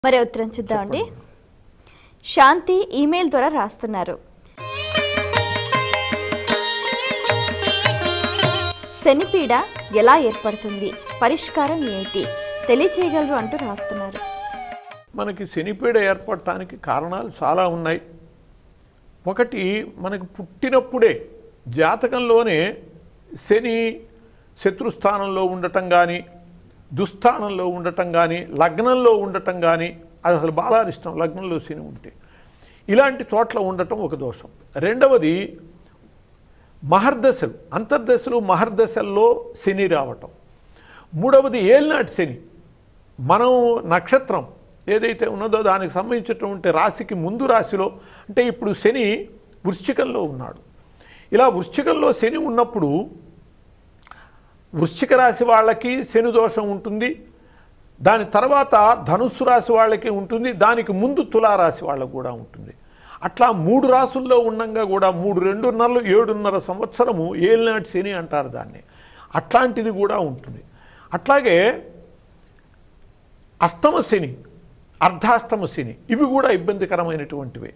మరి ఉత్తరం చూద్దామండి. శాంతి ఈమెయిల్ ద్వారా రాస్తున్నారు. శనిపీడ ఎలా ఏర్పడుతుంది, పరిష్కారం ఏమిటి తెలియచేయగలరు అంటూ రాస్తున్నారు. మనకి శనిపీడ ఏర్పడటానికి కారణాలు చాలా ఉన్నాయి. ఒకటి, మనకు పుట్టినప్పుడే జాతకంలోనే శని శత్రుస్థానంలో ఉండటం కానీ, దుస్థానంలో ఉండటం కానీ, లగ్నంలో ఉండటం కానీ, అది అసలు బాలారిష్టం లగ్నంలో శని ఉంటే, ఇలాంటి చోట్ల ఉండటం ఒక దోషం. రెండవది, మహర్దశలు, అంతర్దశలు మహర్దశల్లో శని రావటం. మూడవది, ఏలినాటి శని. మనం నక్షత్రం ఏదైతే ఉన్నదో దానికి సంబంధించినటువంటి రాశికి ముందు రాశిలో, అంటే ఇప్పుడు శని వృశ్చికంలో ఉన్నాడు. ఇలా వృశ్చికంలో శని ఉన్నప్పుడు వృశ్చిక రాశి వాళ్ళకి శని దోషం ఉంటుంది, దాని తర్వాత ధనుస్సు రాశి వాళ్ళకి ఉంటుంది, దానికి ముందు తులారాశి వాళ్ళకు కూడా ఉంటుంది. అట్లా 3 రాసుల్లో ఉండగా కూడా 3-2.5-7.5 సంవత్సరము ఏలినాటి శని అంటారు దాన్ని. అట్లాంటిది కూడా ఉంటుంది. అట్లాగే అష్టమ శని, అర్ధాష్టమ శని, ఇవి కూడా ఇబ్బందికరమైనటువంటివే.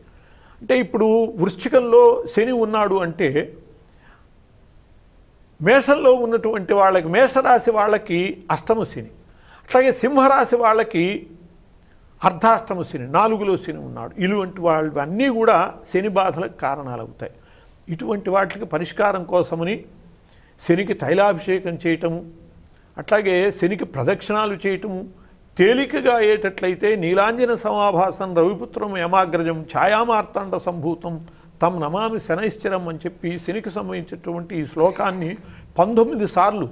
అంటే ఇప్పుడు వృశ్చికంలో శని ఉన్నాడు అంటే మేషంలో ఉన్నటువంటి వాళ్ళకి, మేషరాశి వాళ్ళకి అష్టమ శని, అట్లాగే సింహరాశి వాళ్ళకి అర్ధాష్టమ శని, 4లో శని ఉన్నాడు. ఇటువంటి వాళ్ళు అన్నీ కూడా శని బాధలకు కారణాలు అవుతాయి. ఇటువంటి వాటికి పరిష్కారం కోసమని శనికి తైలాభిషేకం చేయటము, అట్లాగే శనికి ప్రదక్షిణాలు చేయటము, తేలికగా అయ్యేటట్లయితే నీలాంజన సమాభాసం రవిపుత్రం యమాగ్రజం ఛాయామార్తాండ సంభూతం తం నమామి శనైశ్చరం అని చెప్పి శనికి సంబంధించినటువంటి ఈ శ్లోకాన్ని 19 సార్లు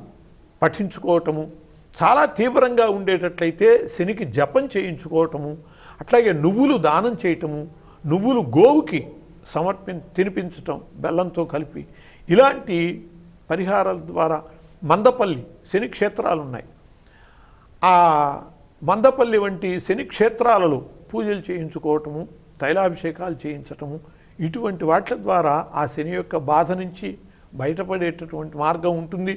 పఠించుకోవటము, చాలా తీవ్రంగా ఉండేటట్లయితే శనికి జపం చేయించుకోవటము, అట్లాగే నువ్వులు దానం చేయటము, నువ్వులు గోవుకి తినిపించటం బెల్లంతో కలిపి, ఇలాంటి పరిహారాల ద్వారా మందపల్లి శని క్షేత్రాలు ఉన్నాయి. ఆ మందపల్లి వంటి శని క్షేత్రాలలో పూజలు చేయించుకోవటము, తైలాభిషేకాలు చేయించటము, ఇటువంటి వాటి ద్వారా ఆ శని యొక్క బాధ నుంచి బయటపడేటటువంటి మార్గం ఉంటుంది.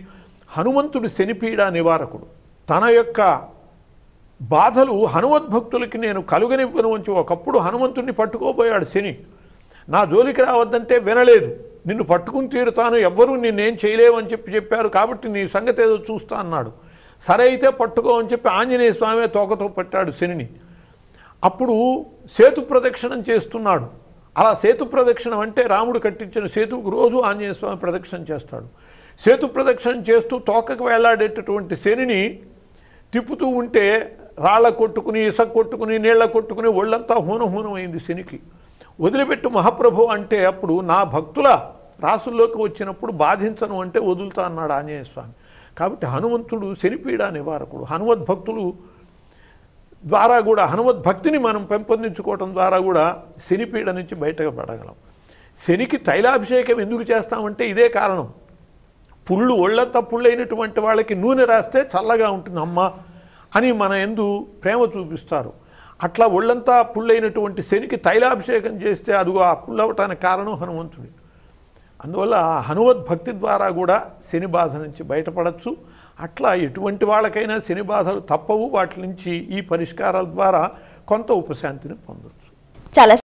హనుమంతుడు శనిపీడ నివారకుడు. తన యొక్క బాధలు హనుమద్భక్తులకి నేను కలుగనివ్వను అని ఒకప్పుడు హనుమంతుడిని పట్టుకోబోయాడు శని. నా జోలికి రావద్దంటే వినలేదు, నిన్ను పట్టుకుని తీరుతాను, ఎవ్వరూ నిన్నేం చేయలేవని చెప్పారు, కాబట్టి నీ సంగతి ఏదో చూస్తా అన్నాడు. సరే అయితే పట్టుకో అని చెప్పి ఆంజనేయ స్వామి తోకతో పట్టాడు శనిని. అప్పుడు సేతు ప్రదక్షిణం చేస్తున్నాడు. అలా సేతు ప్రదక్షిణం అంటే రాముడు కట్టించిన సేతువుకు రోజు ఆంజనేయ స్వామి ప్రదక్షిణం చేస్తాడు. సేతు ప్రదక్షిణం చేస్తూ తోకకు వేలాడేటటువంటి శనిని తిప్పుతూ ఉంటే రాళ్ళ కొట్టుకుని, ఇసక కొట్టుకుని, నీళ్ల కొట్టుకుని ఒళ్ళంతా హూనహూనమైంది శనికి. వదిలిపెట్టు మహాప్రభు అంటే అప్పుడు నా భక్తుల రాసుల్లోకి వచ్చినప్పుడు బాధించను అంటే వదులుతా అన్నాడు ఆంజనేయ స్వామి. కాబట్టి హనుమంతుడు శనిపీడ నివారకుడు. హనుమద్భక్తులు ద్వారా కూడా, హనుమద్భక్తిని మనం పెంపొందించుకోవటం ద్వారా కూడా శనిపీడ నుంచి బయటకు పడగలం. శనికి తైలాభిషేకం ఎందుకు చేస్తామంటే ఇదే కారణం. పుళ్ళు, ఒళ్ళంతా పుళ్ళైనటువంటి వాళ్ళకి నూనె రాస్తే చల్లగా ఉంటుంది అమ్మ అని మన యందు ప్రేమ చూపిస్తారు. అట్లా ఒళ్ళంతా పుళ్ళైనటువంటి శనికి తైలాభిషేకం చేస్తే అదిగో ఆ పుల్లవటానికి కారణం హనుమంతుడి. అందువల్ల హనుమద్భక్తి ద్వారా కూడా శని బాధ నుంచి బయటపడవచ్చు. అట్లా ఎటువంటి వాళ్ళకైనా శని బాధలు తప్పవు. వాటి నుంచి ఈ పరిష్కారాల ద్వారా కొంత ఉపశాంతిని పొందవచ్చు. చాలా